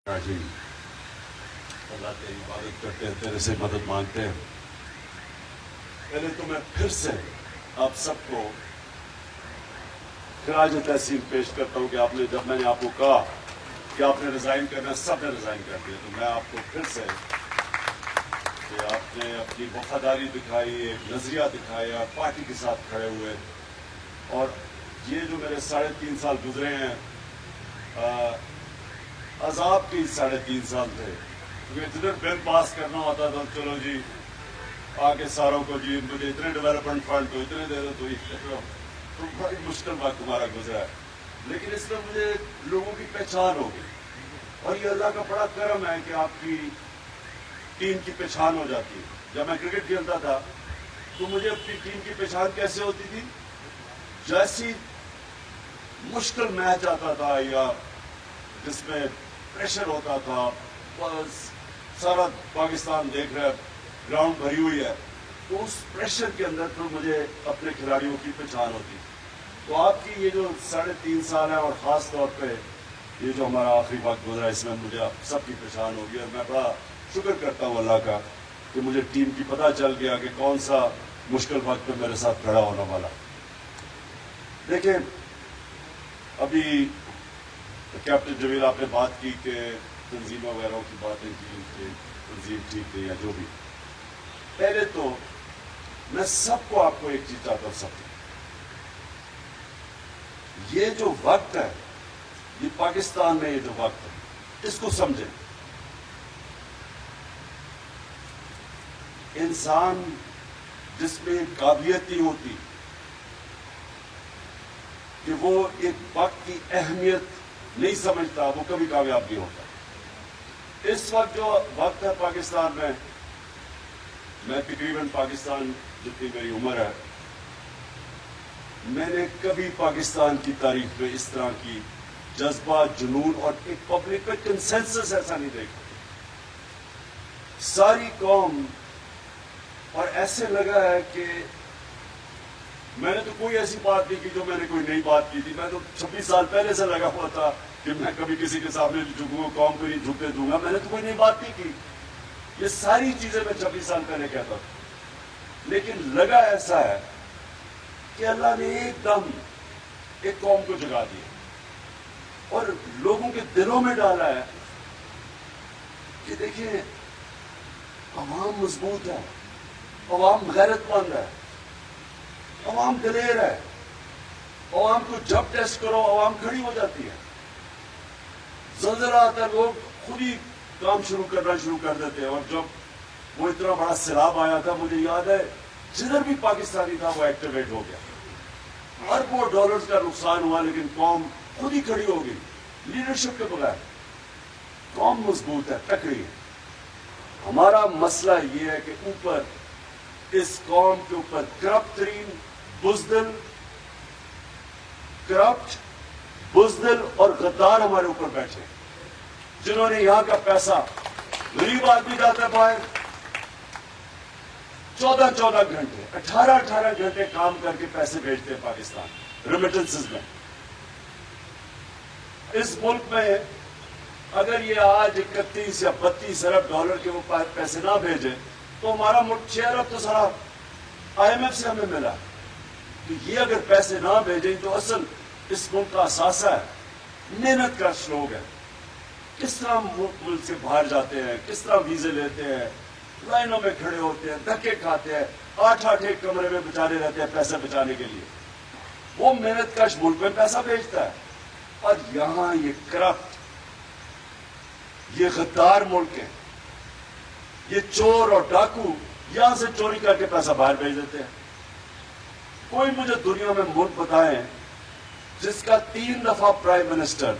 جی اللہ تیری عبادت کرتے ہیں، تیرے سے مدد مانگتے ہیں۔ پہلے تو میں پھر سے آپ سب کو خراج تحسین پیش کرتا ہوں کہ آپ نے جب میں نے آپ کو کہا کہ آپ نے ریزائن کرنا، سب نے ریزائن کر دیا، تو میں آپ کو پھر سے کہ آپ نے اپنی وفاداری دکھائی، ایک نظریہ دکھایا، پارٹی کے ساتھ کھڑے ہوئے، اور یہ جو میرے 3.5 سال گزرے ہیں، عذاب کے 3.5 سال تھے، کیونکہ جدھر بل پاس کرنا ہوتا تھا چلو جی آگے ساروں کو جی مجھے اتنے ڈیولپمنٹ فنڈ تو اتنے دے دو تو بڑی مشکل وقت ہمارا گزرا ہے، لیکن اس میں مجھے لوگوں کی پہچان ہو گئی، اور یہ اللہ کا بڑا کرم ہے کہ آپ کی ٹیم کی پہچان ہو جاتی ہے۔ جب میں کرکٹ کھیلتا تھا تو مجھے اپنی ٹیم کی پہچان کیسے ہوتی تھی؟ جیسی مشکل میچ آتا تھا یا جس میں پریشر ہوتا تھا، بس سارا پاکستان دیکھ رہا ہے، گراؤنڈ بھری ہوئی ہے، تو اس پریشر کے اندر تو مجھے اپنے کھلاڑیوں کی پہچان ہوتی۔ تو آپ کی یہ جو 3.5 سال ہے، اور خاص طور پہ یہ جو ہمارا آخری وقت گزرا ہے، اس میں مجھے آپ سب کی پہچان ہوگی، اور میں بڑا شکر کرتا ہوں اللہ کا کہ مجھے ٹیم کی پتہ چل گیا کہ کون سا مشکل وقت پہ میرے ساتھ کھڑا ہونے والا۔ دیکھیں، ابھی کیپٹن جمیل آپ نے بات کی کہ تنظیموں وغیرہ کی باتیں کی کہ تنظیم ٹھیک نہیں ہے، جو بھی، پہلے تو میں سب کو آپ کو ایک چیز چاہتا ہوں، سب یہ جو وقت ہے، یہ پاکستان میں یہ جو وقت ہے، اس کو سمجھیں۔ انسان جس میں قابلیت نہیں ہوتی کہ وہ ایک وقت کی اہمیت نہیں سمجھتا، وہ کبھی کامیاب نہیں ہوتا۔ اس وقت جو وقت ہے پاکستان میں تقریباً پاکستان جتنی میری عمر ہے، میں نے کبھی پاکستان کی تاریخ میں اس طرح کی جذبہ، جنون اور ایک پبلک میں کنسنسس ایسا نہیں دیکھا۔ ساری قوم، اور ایسے لگا ہے کہ میں نے تو کوئی ایسی بات نہیں کی جو میں نے کوئی نئی بات کی تھی، میں تو 26 سال پہلے سے لگا ہوا تھا کہ میں کبھی کسی کے سامنے جھکوں گا، قوم کو نہیں جھکنے دوں گا، میں نے تو کوئی نئی بات نہیں کی۔ یہ ساری چیزیں میں 26 سال پہلے کہتا تھا، لیکن لگا ایسا ہے کہ اللہ نے ایک دم ایک قوم کو جگا دیا اور لوگوں کے دلوں میں ڈالا ہے کہ دیکھیں، عوام مضبوط ہے، عوام غیرت مند ہے، عوام دلیر ہے، عوام کو جب ٹیسٹ کرو عوام کھڑی ہو جاتی ہے۔ زلزلہ آتا ہے، لوگ خود ہی کام شروع کر دیتے ہیں، اور جب وہ اتنا بڑا سیلاب آیا تھا، مجھے یاد ہے جدھر بھی پاکستانی تھا وہ ایکٹیویٹ ہو گیا، اربوں ڈالرز کا نقصان ہوا، لیکن قوم خود ہی کھڑی ہو گئی لیڈرشپ کے بغیر۔ قوم مضبوط ہے، تکڑی ہے۔ ہمارا مسئلہ یہ ہے کہ اوپر اس قوم کے اوپر کرپٹ، بزدل اور غدار ہمارے اوپر بیٹھے، جنہوں نے یہاں کا پیسہ، غریب آدمی جاتا ہے باہر 14 گھنٹے 18 گھنٹے کام کر کے پیسے بھیجتے ہیں پاکستان ریمیٹنسز میں۔ اس ملک میں اگر یہ آج 31 یا 32 ارب ڈالر کے وہ پیسے نہ بھیجے تو ہمارا ملک 6 ارب تو سارا IMF سے ہمیں ملا۔ تو یہ اگر پیسے نہ بھیجیں تو اصل اس ملک کا اثاثہ ہے، محنت کش لوگ ہیں، کس طرح ملک سے باہر جاتے ہیں، کس طرح ویزے لیتے ہیں، لائنوں میں کھڑے ہوتے ہیں، دھکے کھاتے ہیں، 8 ایک کمرے میں بچانے رہتے ہیں پیسہ بچانے کے لیے۔ وہ محنت کش ملک میں پیسہ بھیجتا ہے، اور یہاں یہ کرپٹ، یہ غدار ملک ہے، یہ چور اور ڈاکو یہاں سے چوری کر کے پیسہ باہر بھیج دیتے ہیں۔ کوئی مجھے دنیا میں ملک بتائیں جس کا 3 دفعہ پرائم منسٹر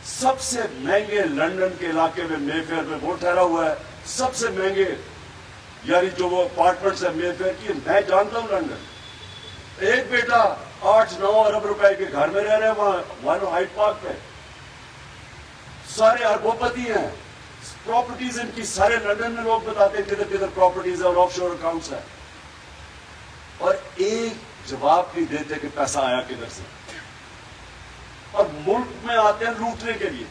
سب سے مہنگے لندن کے علاقے میں مے فیئر میں وہ ٹھہرا ہوا ہے، سب سے مہنگے، یعنی جو وہ اپارٹمنٹس ہیں مے فیئر کی، میں جانتا ہوں لندن، ایک بیٹا 8-9 ارب روپے کے گھر میں رہ رہے ہیں وہاں ہائیڈ پارک پہ، سارے اربوں پتی ہیں، پراپرٹیز ان کی سارے لندن میں، لوگ بتاتے ہیں کدھر کدھر پراپرٹیز ہیں اور آف شور اکاؤنٹس ہیں، اور ایک جواب نہیں دیتے کہ پیسہ آیا کدھر سے، اور ملک میں آتے ہیں لوٹنے کے لیے۔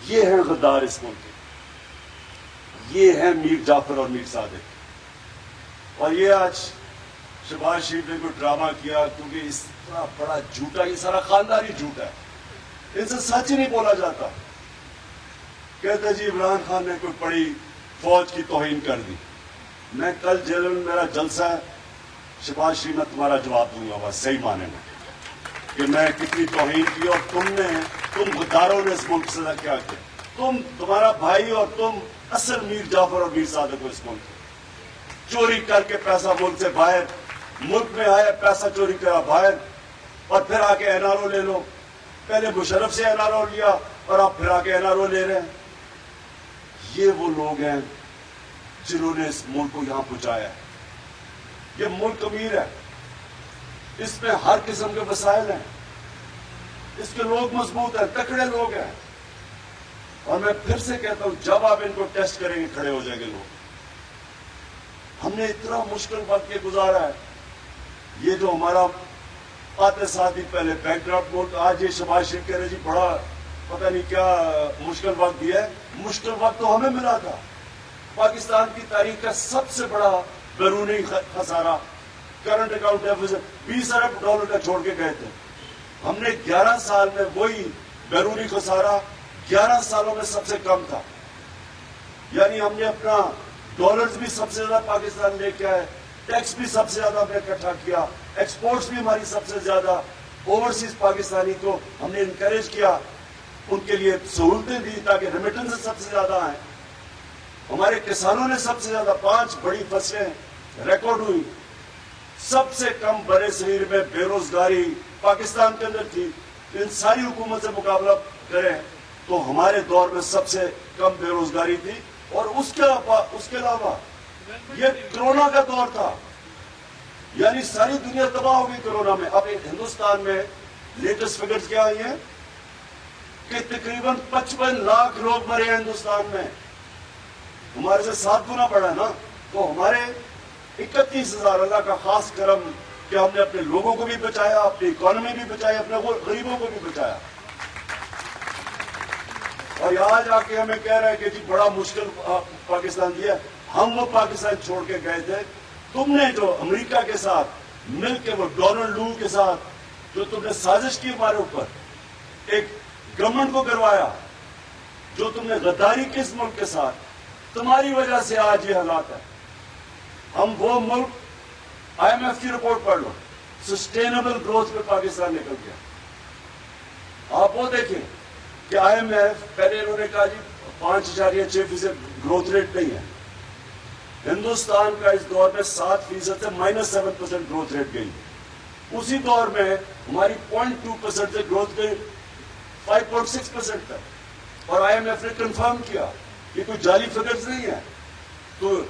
یہ ہیں غدار اس ملک کے، یہ ہیں میر جعفر اور میر صادق. اور یہ آج شہباز شریف نے کوئی ڈرامہ کیا، کیونکہ اس طرح بڑا جھوٹا، یہ سارا خاندانی جھوٹا ہے، ان سے سچ ہی نہیں بولا جاتا. کہتے جی عمران خان نے کوئی بڑی فوج کی توہین کر دی. میں کل جیل میں میرا جلسہ ہے، شہباز شریف میں تمہارا جواب دوں گا بس صحیح معنی میں کہ میں کتنی توہین کی، اور تم غداروں نے اس ملک سے کیا کیا. تمہارا بھائی اور تم اصل میر جعفر اور میر صادق کو اس ملک کے چوری کر کے پیسہ ملک سے باہر، ملک میں آئے پیسہ چوری کرا باہر، اور پھر آ کے این آر او لے لو. پہلے مشرف سے این آر او لیا اور آپ پھر آ کے این آر او لے رہے ہیں. یہ وہ لوگ ہیں جنہوں نے اس ملک کو یہاں پہنچایا ہے. یہ ملک امیر ہے، اس میں ہر قسم کے وسائل ہیں، اس کے لوگ مضبوط ہیں، تکڑے لوگ ہیں. اور میں پھر سے کہتا ہوں، جب آپ ان کو ٹیسٹ کریں گے کھڑے ہو جائیں گے لوگ. ہم نے اتنا مشکل وقت یہ گزارا ہے. یہ جو ہمارا آتے ساتھ ہی پہلے بینک کرپٹ ملک، آج یہ شہباز شریف کہہ رہے جی بڑا پتہ نہیں کیا مشکل وقت دیا ہے. مشکل وقت تو ہمیں ملا تھا. پاکستان کی تاریخ کا سب سے بڑا بیرونی خسارہ، کرنٹ اکاؤنٹ ڈیفیسٹ 20 ارب ڈالر کا چھوڑ کے گئے تھے. ہم نے 11 سال میں وہی بیرونی خسارہ 11 سالوں میں سب سے کم تھا. یعنی ہم نے اپنا ڈالرز بھی سب سے زیادہ پاکستان لے کے آئے، ٹیکس بھی سب سے زیادہ ہم نے اکٹھا کیا، ایکسپورٹس بھی ہماری سب سے زیادہ، اوورسیز پاکستانی کو ہم نے انکریج کیا، ان کے لیے سہولتیں دی تاکہ ریمیٹنس سب سے زیادہ آئیں. ہمارے کسانوں نے سب سے زیادہ 5 بڑی فصلیں ریکارڈ ہوئی. سب سے کم برے صغیر میں بے روزگاری پاکستان کے اندر تھی. ان ساری حکومت سے مقابلہ کریں تو ہمارے دور میں سب سے کم بے روزگاری تھی. اور اس کے علاوہ یہ کرونا کا دور تھا، یعنی ساری دنیا تباہ ہو گئی کرونا میں. اب ہندوستان میں لیٹسٹ فگرز کیا آئی ہیں کہ تقریباً 55 لاکھ لوگ مرے ہیں ہندوستان میں. ہمارے سے 7 گنا بڑھا ہے نا. تو ہمارے 31,000 اللہ کا خاص کرم کہ ہم نے اپنے لوگوں کو بھی بچایا، اپنی اکانومی بھی بچائی، اپنے غریبوں کو بھی بچایا. اور آج آ کے ہمیں کہہ رہے ہیں کہ جی بڑا مشکل پاکستان دیا. ہم وہ پاکستان چھوڑ کے گئے تھے. تم نے جو امریکہ کے ساتھ مل کے، وہ ڈونلڈ لو کے ساتھ جو تم نے سازش کی ہمارے اوپر، ایک گورنمنٹ کو کروایا، جو تم نے غداری کی اس ملک کے ساتھ، تمہاری وجہ سے آج یہ حالات ہے. ہم وہ ملک، آئی ایم ایف کی رپورٹ پڑھ لو، سسٹینیبل گروتھ پہ پاکستان نکل گیا. آپ وہ دیکھیں کہ آئی ایم ایف پہلے انہوں نے کہا جی 5.6% گروتھ ریٹ نہیں ہے. ہندوستان کا اس دور میں 7% سے -7% گروتھ ریٹ گئی. اسی دور میں ہماری 0.2% سے گروتھ گئی 5.6% تک. اور آئی ایم ایف نے کنفرم کیا کہ کوئی جعلی فگرز نہیں ہے. تو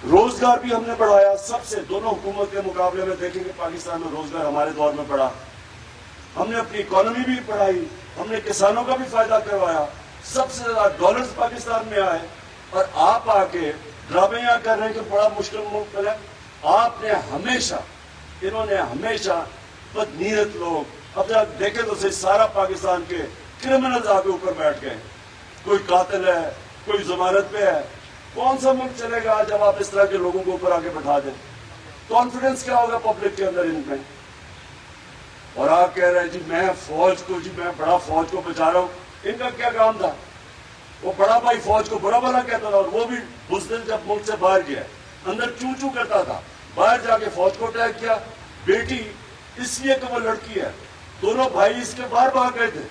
روزگار بھی ہم نے بڑھایا سب سے، دونوں حکومت کے مقابلے میں دیکھیں کہ پاکستان میں روزگار ہمارے دور میں بڑھا. ہم نے اپنی اکانومی بھی بڑھائی، ہم نے کسانوں کا بھی فائدہ کروایا، سب سے زیادہ ڈالرز پاکستان میں آئے. اور آپ آ کے ڈرامے یہاں کر رہے ہیں کہ بڑا مشکل ملک ہے. آپ نے ہمیشہ، انہوں نے ہمیشہ بدنیت لوگ، اب جب دیکھیں تو صحیح سارا پاکستان کے کرمنلز آ کے اوپر بیٹھ گئے. کوئی قاتل ہے، کوئی ضمانت پہ ہے. کون سا ملک چلے گا جب آپ اس طرح کے لوگوں کو اوپر آ کے بٹھا دیں؟ کانفیڈنس کیا ہوگا پبلک کے اندر ان میں؟ اور آپ کہہ رہے ہیں جی میں فوج کو، جی میں بڑا فوج کو بچا رہا ہوں. ان کا کیا کام تھا؟ وہ بڑا بھائی فوج کو برا بھلا کہتا تھا، اور وہ بھی بزدل جب ملک سے باہر گیا اندر چوں چوں کرتا تھا، باہر جا کے فوج کو اٹیک کیا. بیٹی اس لیے کہ وہ لڑکی ہے، دونوں بھائی اس کے باہر بھاگ گئے تھے،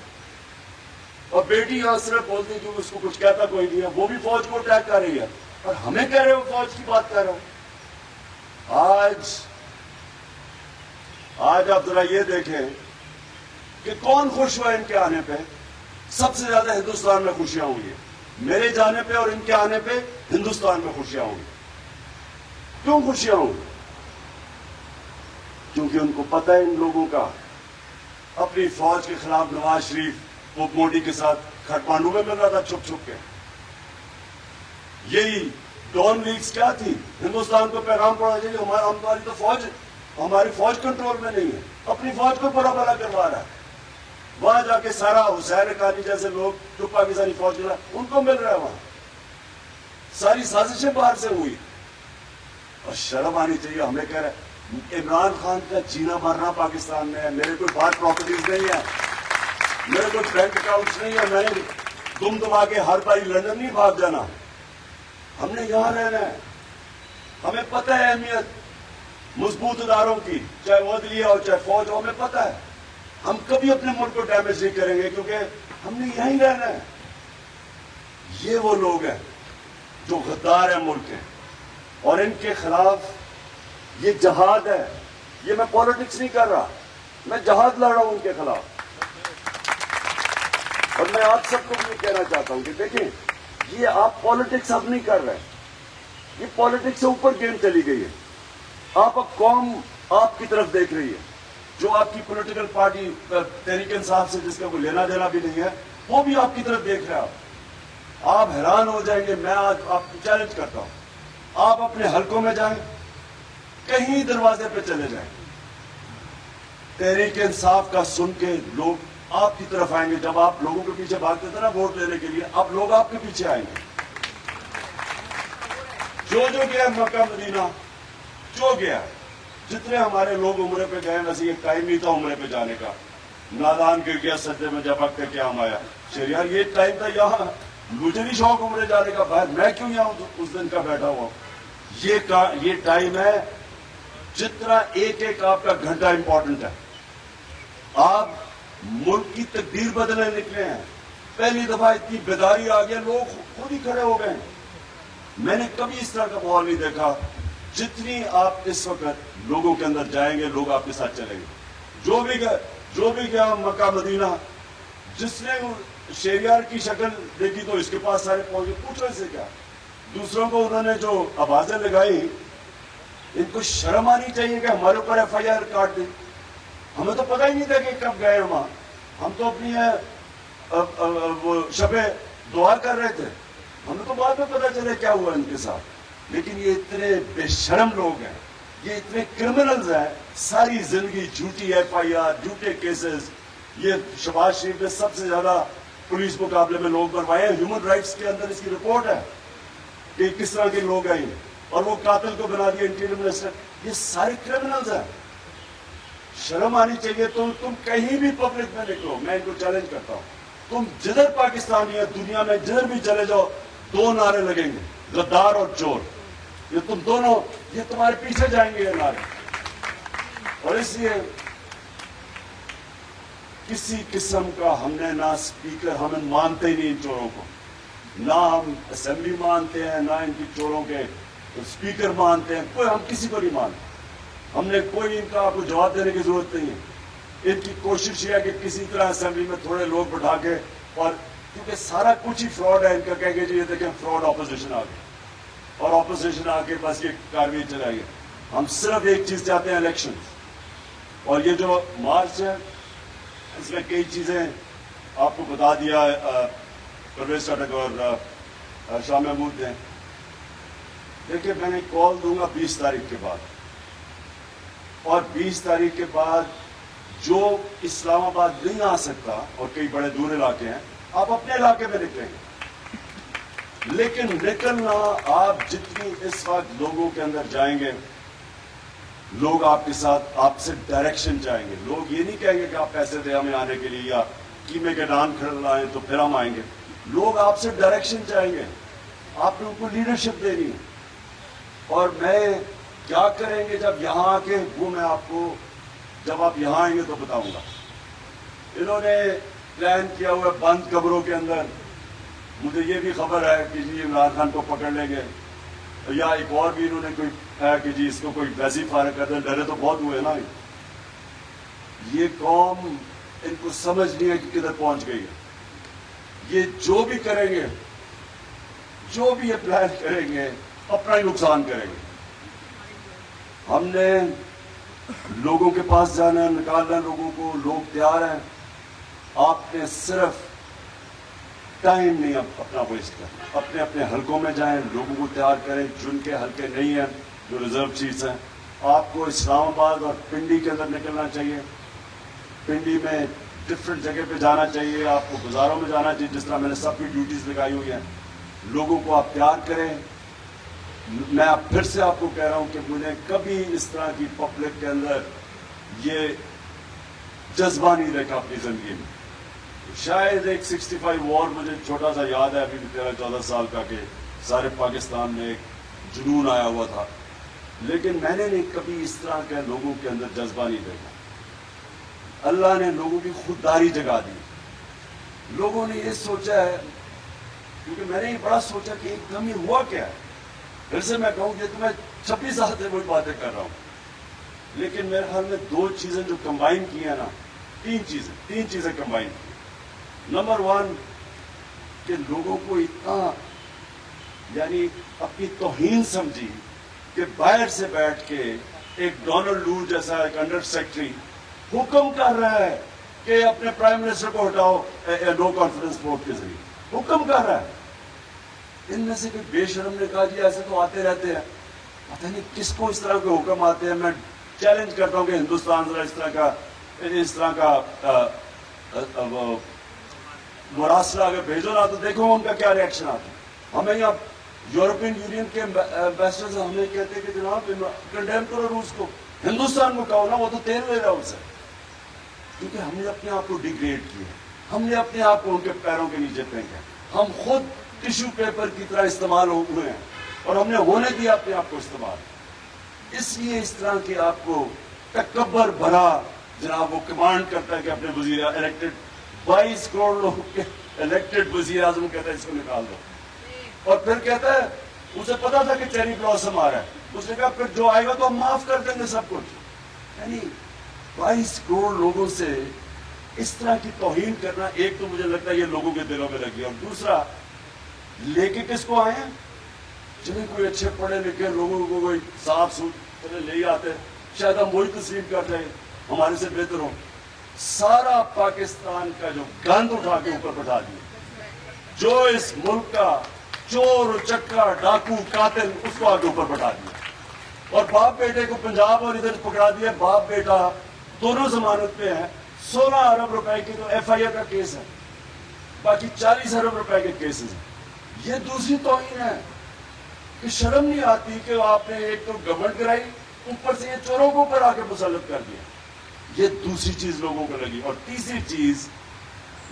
اور بیٹی یہاں صرف بولتی کہ اس کو کچھ کہتا کوئی نہیں ہے، وہ بھی فوج کو اٹیک کر رہی ہے. اور ہمیں کہہ رہے ہو فوج کی بات کر رہا ہوں. آج آپ ذرا یہ دیکھیں کہ کون خوش ہوا ان کے آنے پہ. سب سے زیادہ ہندوستان میں خوشیاں ہوئی ہیں. میرے جانے پہ اور ان کے آنے پہ ہندوستان میں خوشیاں ہوئی. کیوں خوشیاں ہوئی؟ کیونکہ ان کو پتہ ہے ان لوگوں کا اپنی فوج کے خلاف نواز شریف وہ موڈی کے ساتھ کھٹمانڈو میں مل رہا تھا چھپ چھپ کے. یہی ڈون لیگز کیا تھی؟ ہندوستان کو پیغام پڑا چاہیے ہماری فوج کنٹرول میں نہیں ہے، اپنی فوج کو برا بھلا کروا رہا ہے. وہاں جا کے سارا حسین حقانی جیسے لوگ جو پاکستانی فوج میں ان کو مل رہا ہے وہاں. ساری سازشیں باہر سے ہوئی. اور شرم آنی چاہیے. ہمیں کہہ رہے عمران خان کا جینا مرنا پاکستان میں ہے. میرے کوئی باہر پراپرٹیز نہیں ہے, میرے کوئی بینک اکاؤنٹس نہیں ہے, میں نے دم دبا کے ہر باری لندن نہیں بھاگ جانا. ہم نے یہاں رہنا ہے. ہمیں پتہ ہے اہمیت مضبوط اداروں کی, چاہے وہ عدلیہ ہو چاہے فوج ہو. ہمیں پتہ ہے ہم کبھی اپنے ملک کو ڈیمیج نہیں کریں گے کیونکہ ہم نے یہیں رہنا ہے. یہ وہ لوگ ہیں جو غدار ہیں ملک کے, اور ان کے خلاف یہ جہاد ہے. یہ میں پالیٹکس نہیں کر رہا, میں جہاد لڑ رہا ہوں ان کے خلاف. اور میں آپ سب کو بھی کہنا چاہتا ہوں کہ دیکھیں, یہ آپ پالیٹکس اب نہیں کر رہے, یہ پالیٹکس سے اوپر گیم چلی گئی ہے. آپ اب قوم آپ کی طرف دیکھ رہی ہے. جو آپ کی پولیٹیکل پارٹی تحریک انصاف سے جس کا کوئی لینا دینا بھی نہیں ہے, وہ بھی آپ کی طرف دیکھ رہا ہے. آپ حیران ہو جائیں گے. میں آج آپ کو چیلنج کرتا ہوں, آپ اپنے حلقوں میں جائیں, کہیں دروازے پہ چلے جائیں, تحریک انصاف کا سن کے لوگ آپ کی طرف آئیں گے. جب آپ لوگوں کے پیچھے بھاگتے تھے نا ووٹ لینے کے لیے, اب لوگ آپ کے پیچھے آئیں گے. جو گیا مکہ مدینہ, جو گیا, جتنے ہمارے لوگ عمرے پہ گئے, ویسے یہ ٹائم نہیں تھا عمرے پہ جانے کا. نادان گر گیا سجدے میں جب وقت کیا آیا. شریار یہ ٹائم تھا, یہاں مجھے نہیں شوق عمرے جانے کا, باہر میں کیوں یہاں اس دن کا بیٹھا ہوا. یہ ٹائم ہے جتنا ایک ایک آپ کا گھنٹہ امپورٹنٹ ہے. آپ ملک کی تقدیر بدلنے نکلے ہیں. پہلی دفعہ اتنی بیداری آ گیا, لوگ خود ہی کھڑے ہو گئے. میں نے کبھی اس طرح کا ماحول نہیں دیکھا. جتنی آپ اس وقت لوگوں کے اندر جائیں گے, لوگ آپ کے ساتھ چلیں گے. جو بھی گیا مکہ مدینہ, جس نے شہریار کی شکل دیکھی تو اس کے پاس سارے پہنچے, پوچھو اس سے کیا. دوسروں کو انہوں نے جو آوازیں لگائی, ان کو شرم آنی چاہیے کہ ہمارے اوپر ایف آئی آر کاٹ دیں. ہمیں تو پتہ ہی نہیں تھا کہ کب گئے وہاں. ہم تو اپنی وہ شب دعا کر رہے تھے. ہمیں تو بعد میں پتہ چلے کیا ہوا ان کے ساتھ. لیکن یہ اتنے بے شرم لوگ ہیں, یہ اتنے کرمنلز ہیں. ساری زندگی جھوٹی ایف آئی آر, جھوٹے کیسز. یہ شہباز شریف نے سب سے زیادہ پولیس مقابلے میں لوگ بنوائے ہیں. ہیومن رائٹس کے اندر اس کی رپورٹ ہے کہ کس طرح کے لوگ ہیں, اور وہ قاتل کو بنا دیا انٹیریئر منسٹر. یہ سارے کرمنلز ہیں. شرم آنی چاہیے. تم کہیں بھی پبلک میں نکلو, میں ان کو چیلنج کرتا ہوں, تم جدھر پاکستانی ہے دنیا میں, جدھر بھی چلے جاؤ, دو نعرے لگیں گے, غدار اور چور. یہ تم دونوں, یہ تمہارے پیچھے جائیں گے یہ نعرے. اور اس لیے کسی قسم کا ہم نے نہ اسپیکر, ہم مانتے ہی نہیں ان چوروں کو. نہ ہم اسمبلی مانتے ہیں, نہ ان کی چوروں کے اسپیکر مانتے ہیں. کوئی, ہم کسی کو نہیں مانتے. ہم نے کوئی ان کا آپ کو جواب دینے کی ضرورت نہیں ہے. ان کی کوشش یہ ہے کہ کسی طرح اسمبلی میں تھوڑے لوگ بٹھا کے, اور کیونکہ سارا کچھ ہی فراڈ ہے ان کا, کہہ کے جی یہ دیکھیں فراڈ اپوزیشن آ گئی, اور اپوزیشن آ کے بس یہ کاروائی چلائے گی. ہم صرف ایک چیز چاہتے ہیں, الیکشن. اور یہ جو مارچ ہے اس میں کئی چیزیں آپ کو بتا دیا پرویز ٹاٹک اور شاہ محمود نے. دیکھیں میں نے کال دوں گا 20 تاریخ کے بعد, اور 20 تاریخ کے بعد جو اسلام آباد نہیں آ سکتا, اور کئی بڑے دور علاقے ہیں, آپ اپنے علاقے میں نکلیں گے. لیکن نکلنا, آپ جتنی اس وقت لوگوں کے اندر جائیں گے, لوگ آپ کے ساتھ, آپ سے ڈائریکشن چاہیں گے. لوگ یہ نہیں کہیں گے کہ آپ پیسے دیں ہمیں آنے کے لیے, یا قیمے کے نان کھڑ لائیں تو پھر ہم آئیں گے. لوگ آپ سے ڈائریکشن چاہیں گے, آپ نے ان کو لیڈرشپ دینی ہے. اور میں کیا کریں گے جب یہاں آ کے, وہ میں آپ کو جب آپ یہاں آئیں گے تو بتاؤں گا. انہوں نے پلان کیا ہوا ہے بند قبروں کے اندر. مجھے یہ بھی خبر ہے کہ جی عمران خان کو پکڑ لیں گے, یا ایک اور بھی انہوں نے کوئی ہے کہ جی اس کو کوئی ویسی فارغ کر دیں. ڈرے تو بہت ہوئے نا. یہ قوم, ان کو سمجھ نہیں ہے کہ کدھر پہنچ گئی ہے. یہ جو بھی کریں گے, جو بھی یہ پلان کریں گے, اپنا ہی نقصان کریں گے. ہم نے لوگوں کے پاس جانا ہے, نکالنا ہے لوگوں کو, لوگ تیار ہیں. آپ نے صرف ٹائم نہیں اپنا ویسٹ کرنا. اپنے اپنے حلقوں میں جائیں, لوگوں کو تیار کریں. جن کے حلقے نہیں ہیں, جو ریزرو سیٹس ہیں, آپ کو اسلام آباد اور پنڈی کے اندر نکلنا چاہیے. پنڈی میں ڈفرینٹ جگہ پہ جانا چاہیے, آپ کو بازاروں میں جانا چاہیے, جس طرح میں نے سب کی ڈیوٹیز لگائی ہوئی ہیں. لوگوں کو آپ پیار کریں. میں پھر سے آپ کو کہہ رہا ہوں کہ مجھے کبھی اس طرح کی پبلک کے اندر یہ جذبہ نہیں دیکھا اپنی زندگی میں. شاید ایک 65 وار مجھے چھوٹا سا یاد ہے ابھی بھی 13-14 سال کا, کہ سارے پاکستان میں ایک جنون آیا ہوا تھا, لیکن میں نے نہیں کبھی اس طرح کے لوگوں کے اندر جذبہ نہیں دیکھا. اللہ نے لوگوں کی خودداری جگا دی. لوگوں نے یہ سوچا ہے, کیونکہ میں نے یہ بڑا سوچا کہ ایک دم یہ ہوا کیا ہے. پھر سے میں کہوں کہ میں 26 سال سے وہی باتیں کر رہا ہوں, لیکن میرے خیال میں دو چیزیں جو کمبائن کی ہیں نا, تین چیزیں کمبائن کی. نمبر 1 کہ لوگوں کو اتنا یعنی اپنی توہین سمجھی کہ باہر سے بیٹھ کے ایک ڈونلڈ لو جیسا ایک انڈر سیکرٹری حکم کر رہا ہے کہ اپنے پرائم منسٹر کو ہٹاؤ نو کانفیڈنس ووٹ کے ذریعے, حکم کر رہا ہے. ان میں سے کوئی بے شرم نے کہا جی ایسے تو آتے رہتے ہیں, پتہ نہیں کس کو اس طرح کے حکم آتے ہیں. میں چیلنج کرتا ہوں کہ ہندوستان ذرا اس طرح کا مراسلہ اگر بھیجو نا تو دیکھو ان کا کیا ریئیکشن آتا ہے. ہمیں یہاں یورپین یونین کے ایمبیسڈرز ہمیں کہتے ہیں کہ جناب کنڈیم کرو روس کو, ہندوستان کو کہو نا, وہ تو تیل لے رہا ان سے. کیونکہ ہم نے اپنے آپ کو ڈیگریڈ کیا, ہم نے اپنے آپ کو ان کے پیروں کے نیچے پھینکا. ہم خود ٹیشو پیپر کی طرح استعمال ہوئے ہیں اور ہم نے ہونے دیا اپنے آپ کو استعمال. اس لیے اس طرح کے آپ کو تکبر بھرا جناب وہ کمانڈ کرتا ہے کہ اپنے وزیر الیکٹڈ 22 کروڑ لوگ کے الیکٹڈ وزیر اعظم کہتا ہے اس کو نکال دو, اور پھر کہتا ہے اسے پتا تھا کہ چیری بلاسم آ رہا ہے, اس نے کہا پھر جو آئے گا تو ہم معاف کر دیں گے سب کچھ. یعنی 22 کروڑ لوگوں سے اس طرح کی توہین کرنا, ایک تو مجھے لگتا ہے یہ لوگوں کے دلوں میں لگی, اور دوسرا لے کے کس کو آئے ہیں, جنہیں کوئی اچھے پڑھے لکھے لوگوں کو کوئی صاف سوچ لے ہی آتے, شاید ہم وہی تسلیم کر رہے ہیں ہمارے سے بہتر ہو. سارا پاکستان کا جو گند اٹھا کے اوپر بٹھا دیا, جو اس ملک کا چور چکا ڈاکو قاتل اس کو آگے اوپر بٹھا دیا, اور باپ بیٹے کو پنجاب اور ادھر پکڑا دیا. باپ بیٹا دونوں ضمانت پہ ہیں. 16 ارب روپے کی تو ایف آئی آر کا کیس ہے, باقی 40 ارب روپے کے کیسز ہیں. یہ دوسری توہین ہے کہ شرم نہیں آتی کہ آپ نے ایک تو گورنمنٹ کرائی, اوپر سے یہ چوروں کو اوپر آ کے مسلط کر دیا. یہ دوسری چیز لوگوں کو لگی. اور تیسری چیز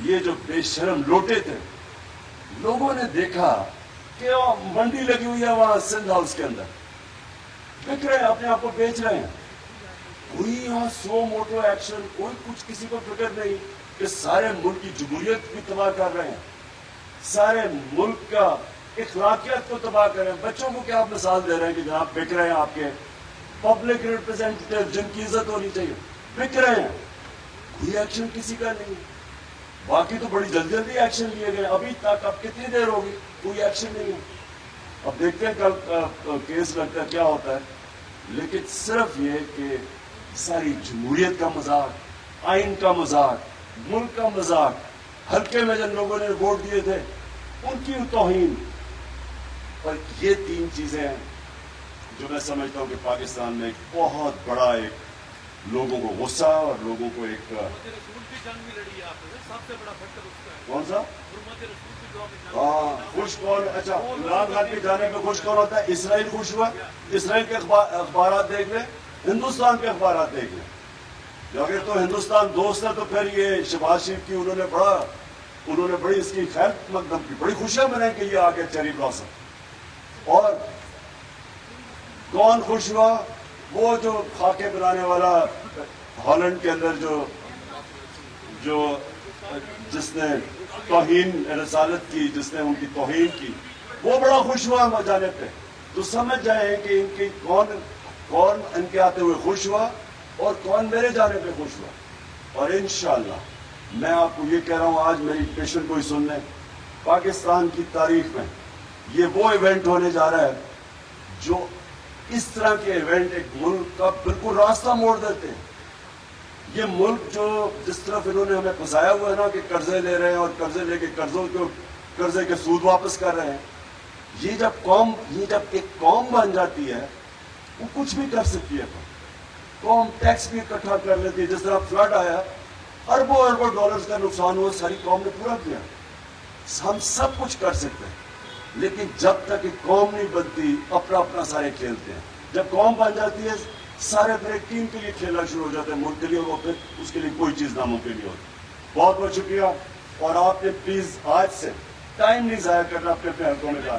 یہ جو بے شرم لوٹے تھے, لوگوں نے دیکھا کہ منڈی لگی ہوئی ہے وہاں سندھ ہاؤس کے اندر, بک رہے ہیں, اپنے آپ کو بیچ رہے ہیں. کوئی یہاں سو موٹو ایکشن, کوئی کچھ کسی کو فکر نہیں کہ سارے ملک کی جمہوریت بھی تباہ کر رہے ہیں, سارے ملک کا اخلاقیات کو تباہ کر رہے ہیں. بچوں کو کیا آپ مثال دے رہے ہیں کہ جناب بک رہے ہیں آپ کے پبلک ریپرزینٹیٹیو جن کی عزت ہونی چاہیے, بک رہے ہیں. کوئی ایکشن کسی کا نہیں. باقی تو بڑی جلدی جلدی ایکشن لیے گئے, ابھی تک اب کتنی دیر ہوگی کوئی ایکشن نہیں ہے. اب دیکھتے ہیں کل کیس لگتا ہے کیا ہوتا ہے. لیکن صرف یہ کہ ساری جمہوریت کا مذاق, آئین کا مذاق, ملک کا مذاق, حلقے میں جن لوگوں نے ووٹ دیے تھے ان کی توہین. اور یہ 3 چیزیں ہیں جو میں سمجھتا ہوں کہ پاکستان میں ایک بہت بڑا ایک لوگوں کو غصہ اور لوگوں کو ایک کون سا خوش کون, اچھا عمران خان کے جانے پہ خوش کون ہوتا ہے؟ اسرائیل خوش ہوا. اسرائیل کے اخبارات دیکھ لیں, ہندوستان کے اخبارات دیکھ لیں. اگر تو ہندوستان دوست ہے تو پھر یہ شہباز شریف کی انہوں نے بڑی اس کی خیر مقدم کی, بڑی خوشیاں منائی کہ یہ آ گیا چیری بلاسم. اور کون خوش ہوا؟ وہ جو خاکے بنانے والا ہالینڈ کے اندر جو جس نے توہین رسالت کی, جس نے ان کی توہین کی, وہ بڑا خوش ہوا جانے پہ. تو سمجھ جائیں کہ ان کی کون ان کے آتے ہوئے خوش ہوا اور کون میرے جانے پہ خوش ہوا. اور انشاءاللہ میں آپ کو یہ کہہ رہا ہوں, آج میری پیشن کوئی سن لیں, پاکستان کی تاریخ میں یہ وہ ایونٹ ہونے جا رہا ہے جو اس طرح کے ایونٹ ایک ملک کا بالکل راستہ موڑ دیتے ہیں. یہ ملک جو جس طرف انہوں نے ہمیں پھنسایا ہوا ہے نا کہ قرضے لے رہے ہیں اور قرضے لے کے قرضے کے سود واپس کر رہے ہیں, یہ جب ایک قوم بن جاتی ہے وہ کچھ بھی کر سکتی ہے. قوم ٹیکس بھی اکٹھا کر لیتی ہے. جس طرح فلڈ آیا اربوں اربوں ڈالرز کا نقصان ہوا، ساری قوم نے پورا کیا. ہم سب کچھ کر سکتے ہیں، لیکن جب تک ایک قوم نہیں بنتی اپنا اپنا سارے کھیلتے ہیں. جب قوم بن جاتی ہے سارے اپنے ٹیم کے لیے کھیلنا شروع ہو جاتے ہیں، ملک کے لیے، وہ پھر اس کے لیے کوئی چیز ناممکن نہیں ہوتی. بہت بہت شکریہ. اور آپ نے پلیز آج سے ٹائم نہیں ضائع کرنا اپنے اپنے حلقوں میں جانا.